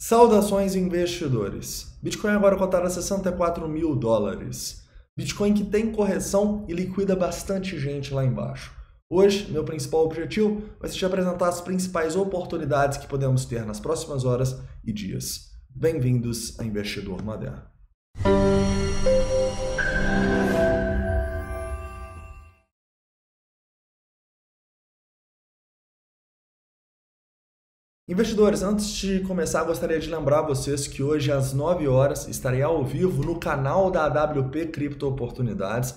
Saudações investidores. Bitcoin agora cotado a $64 mil. Bitcoin que tem correção e liquida bastante gente lá embaixo. Hoje, meu principal objetivo vai ser te apresentar as principais oportunidades que podemos ter nas próximas horas e dias. Bem-vindos a Investidor Moderno. Investidores, antes de começar, gostaria de lembrar vocês que hoje às 9 horas estarei ao vivo no canal da AWP Cripto Oportunidades.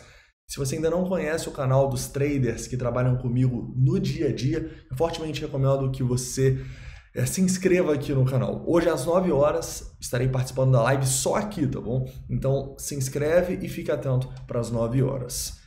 Se você ainda não conhece o canal dos traders que trabalham comigo no dia a dia, eu fortemente recomendo que você se inscreva aqui no canal. Hoje às 9 horas estarei participando da live só aqui, tá bom? Então se inscreve e fique atento para as 9 horas.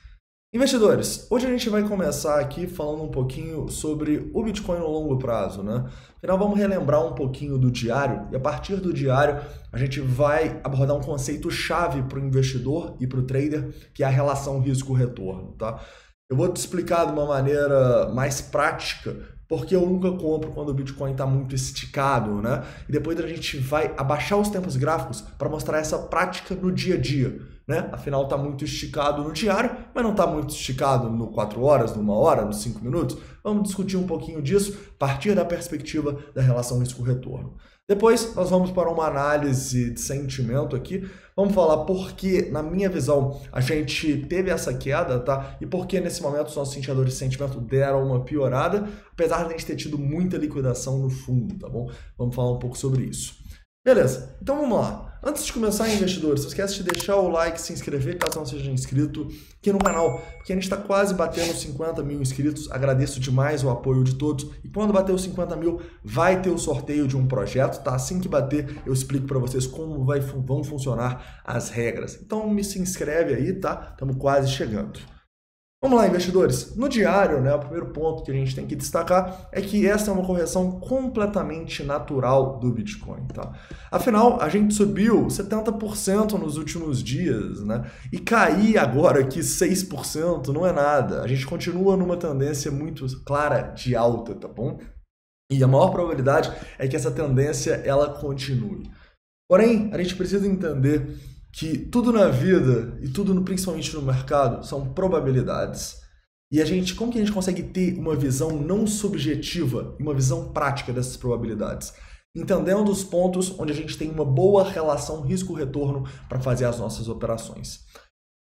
Investidores, hoje a gente vai começar aqui falando um pouquinho sobre o Bitcoin no longo prazo, né? Afinal, vamos relembrar um pouquinho do diário e a partir do diário a gente vai abordar um conceito-chave para o investidor e para o trader, que é a relação risco-retorno, tá? Eu vou te explicar de uma maneira mais prática, porque eu nunca compro quando o Bitcoin está muito esticado, né? E depois a gente vai abaixar os tempos gráficos para mostrar essa prática no dia a dia, né? Afinal, está muito esticado no diário, mas não está muito esticado no 4 horas, no 1 hora, nos 5 minutos. Vamos discutir um pouquinho disso a partir da perspectiva da relação risco-retorno. Depois, nós vamos para uma análise de sentimento aqui. Vamos falar por que, na minha visão, a gente teve essa queda, tá? E por que, nesse momento, os nossos indicadores de sentimento deram uma piorada, apesar de a gente ter tido muita liquidação no fundo, tá bom? Vamos falar um pouco sobre isso. Beleza, então vamos lá. Antes de começar, investidores, não esquece de deixar o like, se inscrever caso não seja inscrito aqui no canal, porque a gente está quase batendo 50 mil inscritos. Agradeço demais o apoio de todos. E quando bater os 50 mil, vai ter o sorteio de um projeto, tá? Assim que bater, eu explico para vocês como vão funcionar as regras. Então se inscreve aí, tá? Estamos quase chegando. Vamos lá, investidores. No diário, né, o primeiro ponto que a gente tem que destacar é que essa é uma correção completamente natural do Bitcoin, tá? Afinal, a gente subiu 70% nos últimos dias, né? E cair agora aqui 6% não é nada. A gente continua numa tendência muito clara de alta, tá bom? E a maior probabilidade é que essa tendência ela continue. Porém, a gente precisa entender que tudo na vida e tudo principalmente no mercado são probabilidades. E como que a gente consegue ter uma visão não subjetiva e uma visão prática dessas probabilidades? Entendendo os pontos onde a gente tem uma boa relação risco-retorno para fazer as nossas operações.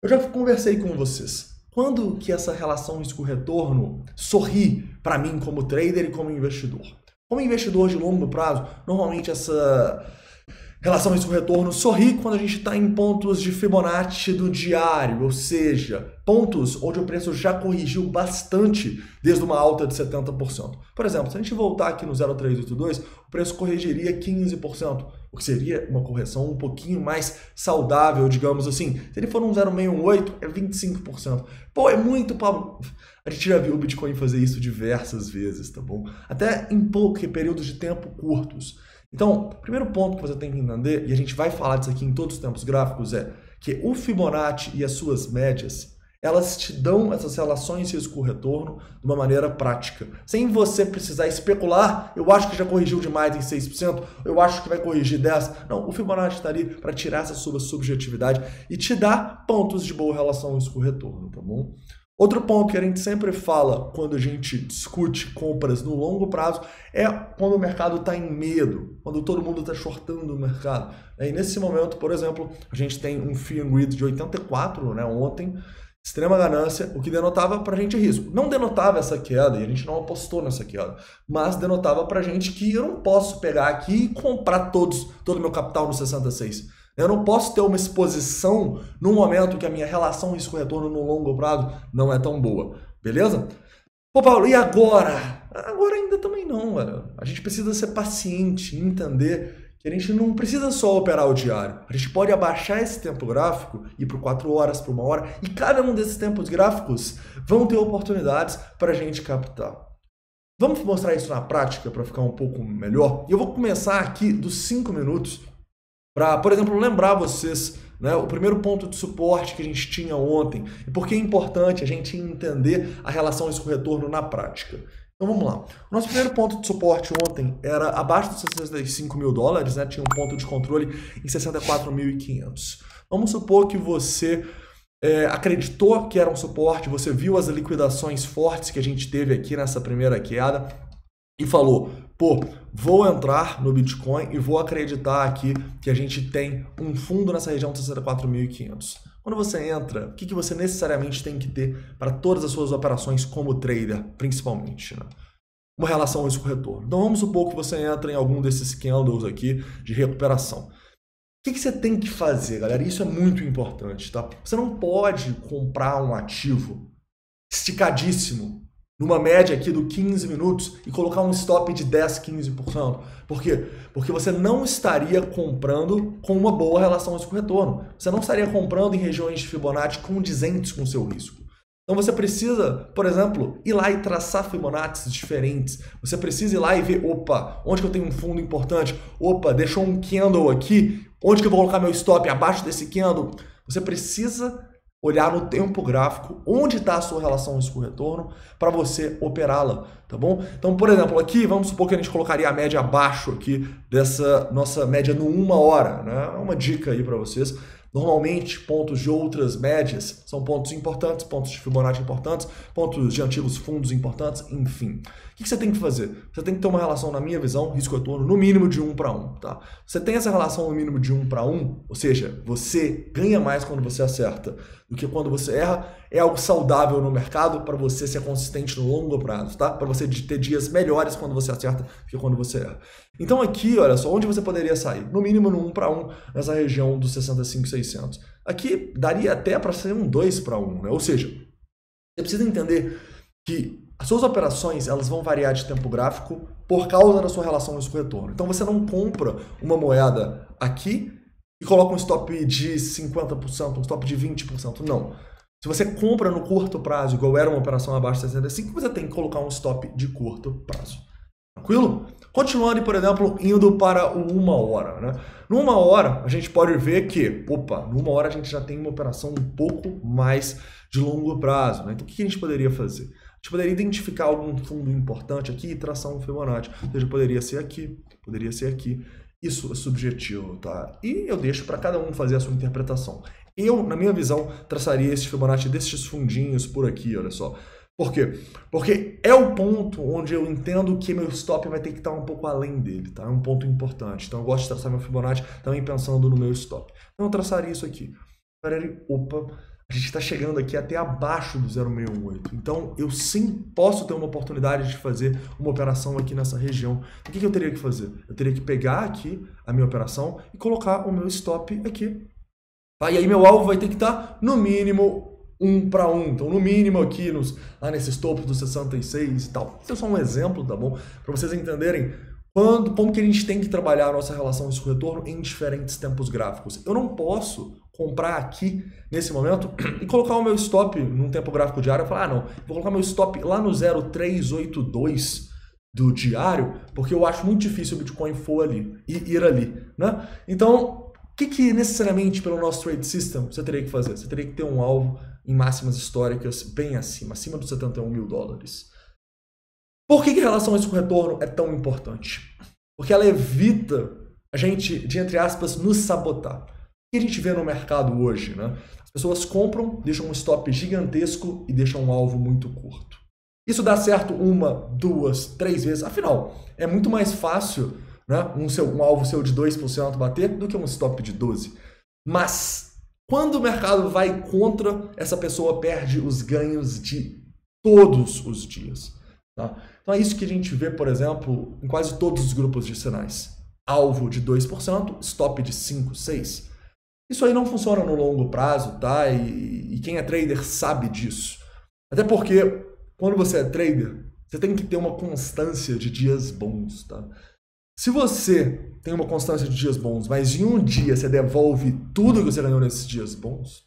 Eu já conversei com vocês. Quando que essa relação risco-retorno sorri para mim como trader e como investidor? Como investidor de longo prazo, normalmente essa relação risco-retorno sorri quando a gente está em pontos de Fibonacci do diário, ou seja, pontos onde o preço já corrigiu bastante desde uma alta de 70%. Por exemplo, se a gente voltar aqui no 0,382, o preço corrigiria 15%, o que seria uma correção um pouquinho mais saudável, digamos assim. Se ele for um 0,618, é 25%. Pô, é muito... A gente já viu o Bitcoin fazer isso diversas vezes, tá bom? Até em períodos de tempo curtos. Então, o primeiro ponto que você tem que entender, e a gente vai falar disso aqui em todos os tempos gráficos, é que o Fibonacci e as suas médias, elas te dão essas relações risco-retorno de uma maneira prática. Sem você precisar especular, eu acho que já corrigiu demais em 6%, eu acho que vai corrigir 10%. Não, o Fibonacci está ali para tirar essa sua subjetividade e te dar pontos de boa relação risco-retorno, tá bom? Outro ponto que a gente sempre fala quando a gente discute compras no longo prazo é quando o mercado está em medo, quando todo mundo está shortando o mercado. E nesse momento, por exemplo, a gente tem um Fear and Greed de 84, né, ontem, extrema ganância, o que denotava para a gente risco. Não denotava essa queda, e a gente não apostou nessa queda, mas denotava para a gente que eu não posso pegar aqui e comprar todo o meu capital no 66. Eu não posso ter uma exposição no momento que a minha relação risco-retorno no longo prazo não é tão boa. Beleza? Pô, Paulo, e agora? Agora ainda também não, cara. A gente precisa ser paciente e entender que a gente não precisa só operar o diário. A gente pode abaixar esse tempo gráfico, ir para 4 horas, para 1 hora, e cada um desses tempos gráficos vão ter oportunidades para a gente captar. Vamos mostrar isso na prática para ficar um pouco melhor? E eu vou começar aqui dos 5 minutos para, por exemplo, lembrar vocês, né, o primeiro ponto de suporte que a gente tinha ontem e por que é importante a gente entender a relação risco-retorno na prática. Então vamos lá. O nosso primeiro ponto de suporte ontem era abaixo dos 65 mil dólares, né? Tinha um ponto de controle em 64.500. Vamos supor que você acreditou que era um suporte, você viu as liquidações fortes que a gente teve aqui nessa primeira queda e falou, pô, vou entrar no Bitcoin e vou acreditar aqui que a gente tem um fundo nessa região de 64.500. Quando você entra, o que você necessariamente tem que ter para todas as suas operações como trader, principalmente, né? Uma relação risco-retorno. Então vamos supor que você entra em algum desses candles aqui de recuperação. O que você tem que fazer, galera? Isso é muito importante, tá? Você não pode comprar um ativo esticadíssimo, numa média aqui do 15 minutos, e colocar um stop de 10, 15%. Por quê? Porque você não estaria comprando com uma boa relação risco-retorno. Você não estaria comprando em regiões de Fibonacci condizentes com o seu risco. Então você precisa, por exemplo, ir lá e traçar Fibonacci diferentes. Você precisa ir lá e ver, opa, onde que eu tenho um fundo importante? Opa, deixou um candle aqui, onde que eu vou colocar meu stop? Abaixo desse candle? Você precisa olhar no tempo gráfico onde está a sua relação risco-retorno para você operá-la, tá bom? Então, por exemplo, aqui, vamos supor que a gente colocaria a média abaixo aqui dessa nossa média no 1 hora, né? Uma dica aí para vocês. Normalmente, pontos de outras médias são pontos importantes, pontos de Fibonacci importantes, pontos de antigos fundos importantes, enfim. O que você tem que fazer? Você tem que ter uma relação, na minha visão, risco-retorno no mínimo de 1 para 1. Tá? Você tem essa relação no mínimo de 1 para 1, ou seja, você ganha mais quando você acerta do que quando você erra, é algo saudável no mercado para você ser consistente no longo prazo, tá? Para você ter dias melhores quando você acerta do que quando você erra. Então aqui, olha só, onde você poderia sair? No mínimo no 1 para 1, nessa região dos 65.600. Aqui daria até para ser um 2 para 1, né? Ou seja, você precisa entender que as suas operações elas vão variar de tempo gráfico por causa da sua relação risco-retorno. Então você não compra uma moeda aqui e coloca um stop de 50%, um stop de 20%, não. Se você compra no curto prazo, igual era uma operação abaixo de 65, você tem que colocar um stop de curto prazo. Tranquilo? Continuando, por exemplo, indo para o 1 hora, né? No 1 hora, a gente pode ver que, opa, no 1 hora a gente já tem uma operação um pouco mais de longo prazo, né? Então, o que a gente poderia fazer? A gente poderia identificar algum fundo importante aqui e traçar um Fibonacci. Ou seja, poderia ser aqui, poderia ser aqui. Isso é subjetivo, tá? E eu deixo para cada um fazer a sua interpretação. Eu, na minha visão, traçaria esse Fibonacci destes fundinhos por aqui, olha só. Por quê? Porque é o ponto onde eu entendo que meu stop vai ter que estar um pouco além dele, tá? É um ponto importante. Então eu gosto de traçar meu Fibonacci também pensando no meu stop. Então eu traçaria isso aqui. Opa, a gente está chegando aqui até abaixo do 0,618. Então eu sim posso ter uma oportunidade de fazer uma operação aqui nessa região. O que eu teria que fazer? Eu teria que pegar aqui a minha operação e colocar o meu stop aqui. Tá? E aí meu alvo vai ter que estar no mínimo 1 para 1. Então, no mínimo aqui, lá nesses topos dos 66 e tal. Isso é só um exemplo, tá bom? Para vocês entenderem como que a gente tem que trabalhar a nossa relação risco-retorno em diferentes tempos gráficos. Eu não posso comprar aqui, nesse momento, e colocar o meu stop num tempo gráfico diário e falar, não, vou colocar meu stop lá no 0,382 do diário, porque eu acho muito difícil o Bitcoin ir ali, né? Então, o que necessariamente pelo nosso trade system você teria que fazer? Você teria que ter um alvo em máximas históricas bem acima dos 71 mil dólares. Por que a relação risco-retorno é tão importante? Porque ela evita a gente de, entre aspas, nos sabotar. O que a gente vê no mercado hoje, né? As pessoas compram, deixam um stop gigantesco e deixam um alvo muito curto. Isso dá certo 1, 2, 3 vezes. Afinal, é muito mais fácil, né, um alvo seu de 2% bater do que um stop de 12%. Mas quando o mercado vai contra, essa pessoa perde os ganhos de todos os dias. Tá? Então é isso que a gente vê, por exemplo, em quase todos os grupos de sinais. Alvo de 2%, stop de 5, 6%. Isso aí não funciona no longo prazo, tá? E quem é trader sabe disso. Até porque, quando você é trader, você tem que ter uma constância de dias bons, tá? Se você tem uma constância de dias bons, mas em um dia você devolve tudo que você ganhou nesses dias bons,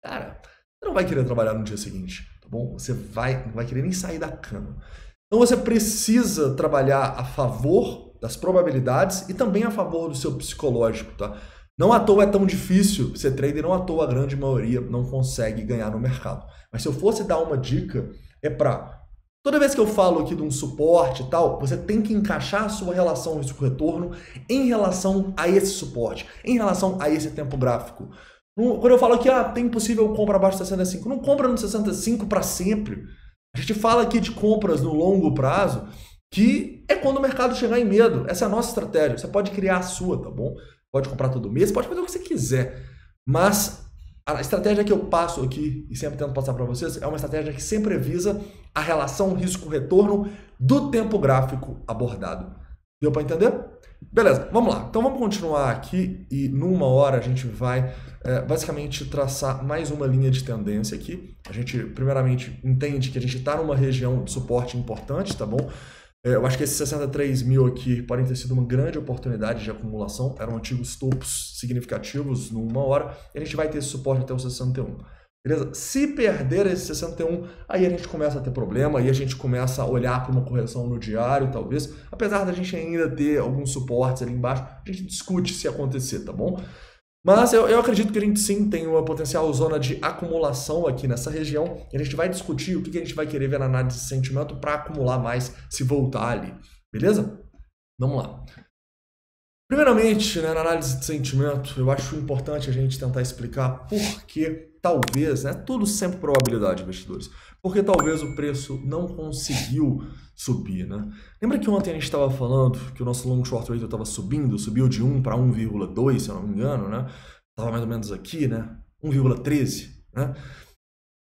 cara, você não vai querer trabalhar no dia seguinte, tá bom? Você não vai querer nem sair da cama. Então você precisa trabalhar a favor das probabilidades e também a favor do seu psicológico, tá? Não à toa é tão difícil ser trader, não à toa a grande maioria não consegue ganhar no mercado. Mas se eu fosse dar uma dica, é para Toda vez que eu falo aqui de um suporte e tal, você tem que encaixar a sua relação risco-retorno em relação a esse suporte, em relação a esse tempo gráfico. Quando eu falo que tem possível compra abaixo de 65, não compra no 65 para sempre. A gente fala aqui de compras no longo prazo, que é quando o mercado chegar em medo. Essa é a nossa estratégia. Você pode criar a sua, tá bom? Pode comprar todo mês, pode fazer o que você quiser. Mas a estratégia que eu passo aqui e sempre tento passar para vocês é uma estratégia que sempre visa a relação risco-retorno do tempo gráfico abordado. Deu para entender? Beleza, vamos lá. Então vamos continuar aqui e numa hora a gente vai basicamente traçar mais uma linha de tendência aqui. A gente primeiramente entende que a gente está numa região de suporte importante, tá bom? Eu acho que esses 63 mil aqui podem ter sido uma grande oportunidade de acumulação, eram antigos topos significativos numa hora, e a gente vai ter esse suporte até o 61. Beleza? Se perder esse 61, aí a gente começa a ter problema, aí a gente começa a olhar para uma correção no diário, talvez. Apesar da gente ainda ter alguns suportes ali embaixo, a gente discute se acontecer, tá bom? Mas eu acredito que a gente sim tem uma potencial zona de acumulação aqui nessa região, e a gente vai discutir o que a gente vai querer ver na análise de sentimento para acumular mais se voltar ali, beleza? Vamos lá. Primeiramente, né, na análise de sentimento, eu acho importante a gente tentar explicar por que talvez, né, tudo sempre probabilidade, investidores, porque talvez o preço não conseguiu subir, né? Lembra que ontem a gente estava falando que o nosso long short rate estava subindo, subiu de 1 para 1,2, se eu não me engano, né? Estava mais ou menos aqui, né? 1,13, né?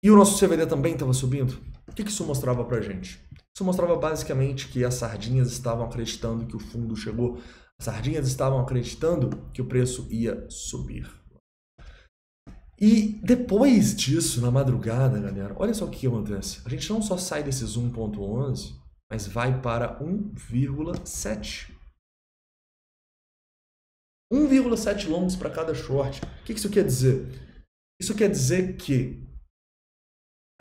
E o nosso CVD também estava subindo. O que isso mostrava pra gente? Isso mostrava basicamente que as sardinhas estavam acreditando que o fundo chegou. As sardinhas estavam acreditando que o preço ia subir. E depois disso, na madrugada, galera, olha só o que acontece. A gente não só sai desses 1,11, mas vai para 1,7. 1,7 longs para cada short. O que isso quer dizer? Isso quer dizer que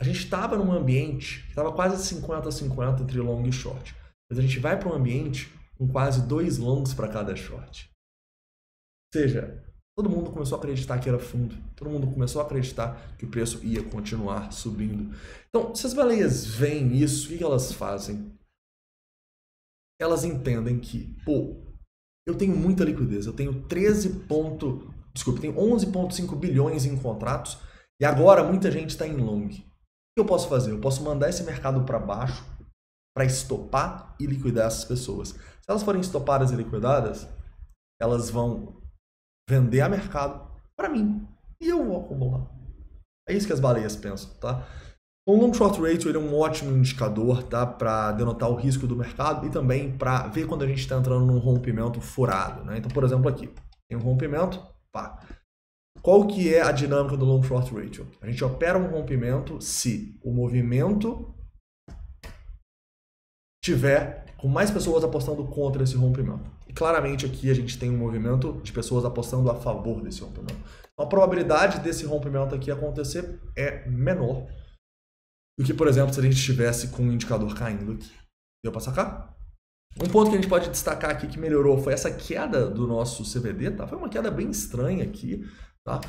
a gente estava num ambiente que estava quase 50-50 entre long e short. Mas a gente vai para um ambiente com quase 2 longs para cada short. Ou seja, todo mundo começou a acreditar que era fundo. Todo mundo começou a acreditar que o preço ia continuar subindo. Então, se as baleias veem isso, o que elas fazem? Elas entendem que, eu tenho muita liquidez. Eu tenho tenho 11,5 bilhões em contratos e agora muita gente está em long. O que eu posso fazer? Eu posso mandar esse mercado para baixo para estopar e liquidar essas pessoas. Se elas forem estopadas e liquidadas, elas vão vender a mercado para mim e eu vou acumular. É isso que as baleias pensam, tá? O long short ratio ele é um ótimo indicador, tá? Para denotar o risco do mercado e também para ver quando a gente está entrando num rompimento furado, né? Então, por exemplo, aqui tem um rompimento, pá. Qual que é a dinâmica do long short ratio? A gente opera um rompimento se o movimento tiver com mais pessoas apostando contra esse rompimento. E claramente aqui a gente tem um movimento de pessoas apostando a favor desse rompimento. Então, a probabilidade desse rompimento aqui acontecer é menor do que, por exemplo, se a gente estivesse com um indicador caindo aqui. Deu para sacar? Um ponto que a gente pode destacar aqui que melhorou foi essa queda do nosso CVD, tá? Foi uma queda bem estranha aqui, tá?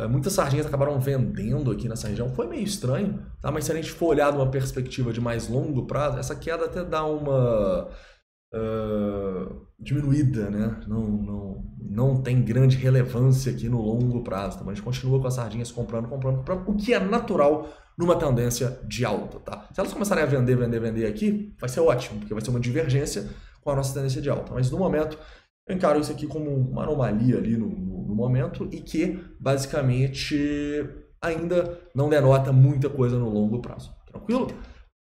Muitas sardinhas acabaram vendendo aqui nessa região, foi meio estranho, tá? Mas se a gente for olhar de uma perspectiva de mais longo prazo, essa queda até dá uma diminuída, né? Não tem grande relevância aqui no longo prazo, tá? Mas a gente continua com as sardinhas comprando, o que é natural numa tendência de alta, tá? Se elas começarem a vender aqui, vai ser ótimo, porque vai ser uma divergência com a nossa tendência de alta. Mas no momento, eu encaro isso aqui como uma anomalia ali no momento e que, basicamente, ainda não denota muita coisa no longo prazo. Tranquilo?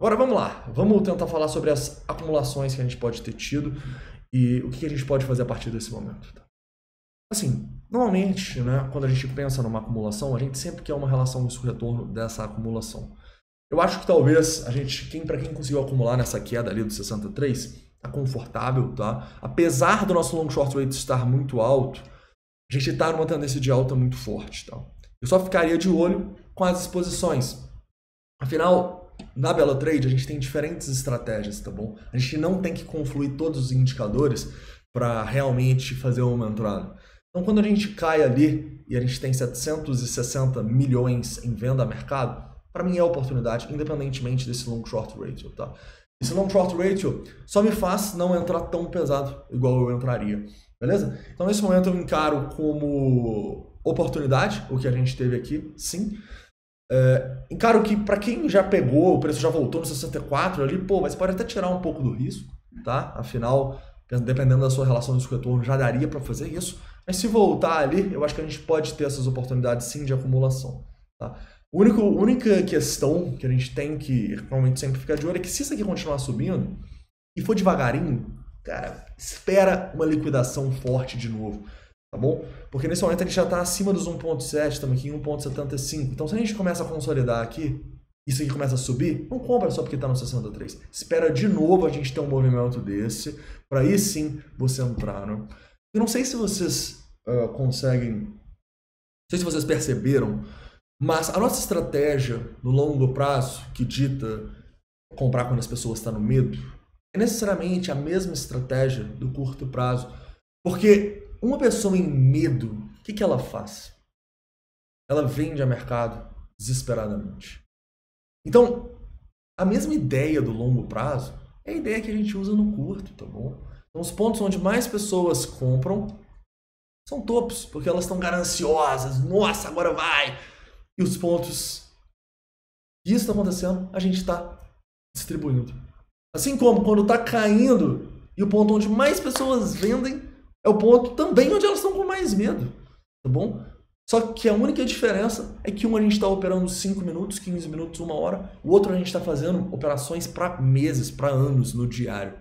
Agora vamos lá. Vamos tentar falar sobre as acumulações que a gente pode ter tido e o que a gente pode fazer a partir desse momento. Tá? Assim, normalmente, né, quando a gente pensa numa acumulação, a gente sempre quer uma relação risco-retorno dessa acumulação. Eu acho que talvez para quem conseguiu acumular nessa queda ali do 63, tá confortável, tá? Apesar do nosso long short rate estar muito alto, a gente está numa tendência de alta muito forte, tá? Eu só ficaria de olho com as exposições. Afinal, na Belo Trade a gente tem diferentes estratégias, tá bom? A gente não tem que confluir todos os indicadores para realmente fazer uma entrada. Então, quando a gente cai ali e a gente tem 760 milhões em venda a mercado, para mim é oportunidade, independentemente desse long short ratio, tá? Esse long short ratio só me faz não entrar tão pesado igual eu entraria, beleza? Então nesse momento eu encaro como oportunidade o que a gente teve aqui, sim. Encaro que para quem já pegou, o preço já voltou no 64 ali, pô, mas pode até tirar um pouco do risco, tá? Afinal, dependendo da sua relação de risco-retorno, já daria para fazer isso. Mas se voltar ali, eu acho que a gente pode ter essas oportunidades sim de acumulação, tá? A única questão que a gente tem que realmente sempre ficar de olho é que se isso aqui continuar subindo e for devagarinho, cara, espera uma liquidação forte de novo, tá bom? Porque nesse momento a gente já está acima dos 1.7, estamos aqui em 1.75. Então se a gente começa a consolidar aqui, isso aqui começa a subir, não compra só porque está no 63. Espera de novo a gente ter um movimento desse, para aí sim você entrar, né? Eu não sei se vocês conseguem, não sei se vocês perceberam, mas a nossa estratégia no longo prazo, que dita comprar quando as pessoas estão no medo, é necessariamente a mesma estratégia do curto prazo. Porque uma pessoa em medo, o que ela faz? Ela vende a mercado desesperadamente. Então, a mesma ideia do longo prazo é a ideia que a gente usa no curto, tá bom? Então, os pontos onde mais pessoas compram são topos, porque elas estão gananciosas. Nossa, agora vai! E os pontos que isso está acontecendo, a gente está distribuindo. Assim como quando está caindo e o ponto onde mais pessoas vendem é o ponto também onde elas estão com mais medo, tá bom? Só que a única diferença é que um a gente está operando 5 minutos, 15 minutos, 1 hora, o outro a gente está fazendo operações para meses, para anos no diário.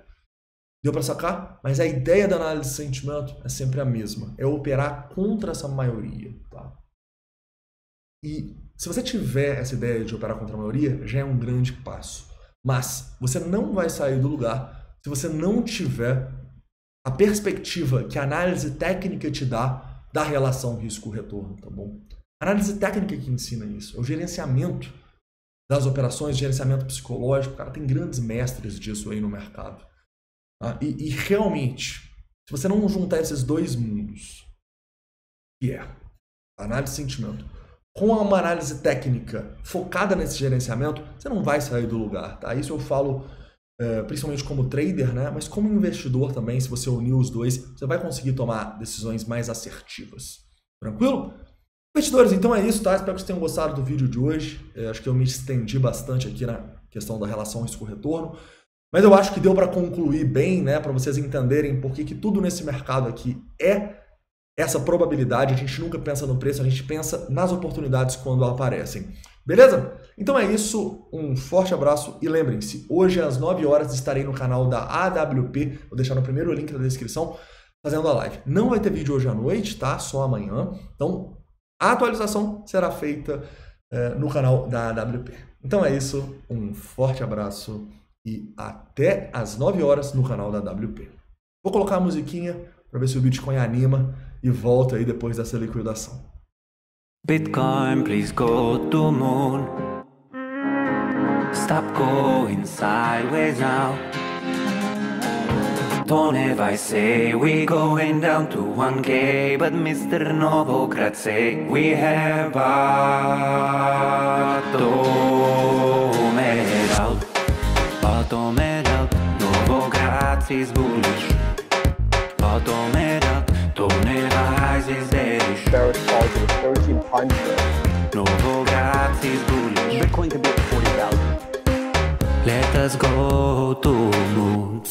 Deu para sacar? Mas a ideia da análise de sentimento é sempre a mesma, é operar contra essa maioria, tá? E se você tiver essa ideia de operar contra a maioria, já é um grande passo. Mas você não vai sair do lugar se você não tiver a perspectiva que a análise técnica te dá da relação risco-retorno, tá bom? A análise técnica que ensina isso, é o gerenciamento das operações, gerenciamento psicológico, cara, tem grandes mestres disso aí no mercado. Tá? E realmente, se você não juntar esses dois mundos, que é a análise de sentimento, com uma análise técnica focada nesse gerenciamento, você não vai sair do lugar, tá? Isso eu falo principalmente como trader, né? Mas como investidor também, se você unir os dois, você vai conseguir tomar decisões mais assertivas. Tranquilo? Investidores, então é isso, tá? Espero que vocês tenham gostado do vídeo de hoje. Acho que eu me estendi bastante aqui na questão da relação risco-retorno. Mas eu acho que deu para concluir bem, né? Para vocês entenderem por que tudo nesse mercado aqui é essa probabilidade. A gente nunca pensa no preço, a gente pensa nas oportunidades quando aparecem. Beleza? Então é isso, um forte abraço e lembrem-se, hoje às 9 horas estarei no canal da AWP, vou deixar no primeiro link da descrição, fazendo a live. Não vai ter vídeo hoje à noite, tá? Só amanhã. Então a atualização será feita no canal da AWP. Então é isso, um forte abraço e até às 9 horas no canal da AWP. Vou colocar a musiquinha para ver se o Bitcoin anima e volta aí depois dessa liquidação. Bitcoin, please go to moon. Stop going sideways now. Tony vai say we going down to 1K, but Mr. Novogratz say we have bottomed out. Novogratz is bullish. Bottomed out. Tony Weiss is bearish. Bearish positive 13 times there. Novogratz is bullish. Bitcoin could be at 40,000. Let us go to moon.